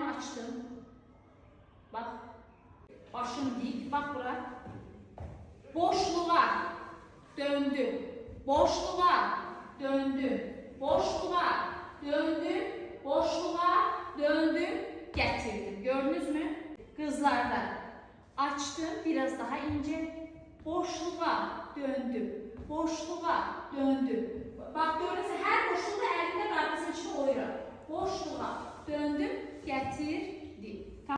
ellerimi açtım. Bak. Başım dik. Bak bura. Boşluğa döndüm. Boşluğa döndüm. Boşluğa döndüm. Boşluğa döndüm. Getirdim. Gördünüz mü? Kızlarda açtım. Biraz daha ince. Boşluğa döndüm. Boşluğa döndüm. Bak gördünüz mü? Her boşluğu elinde qarpızın içine oyuram. Boşluğa döndüm. Getir.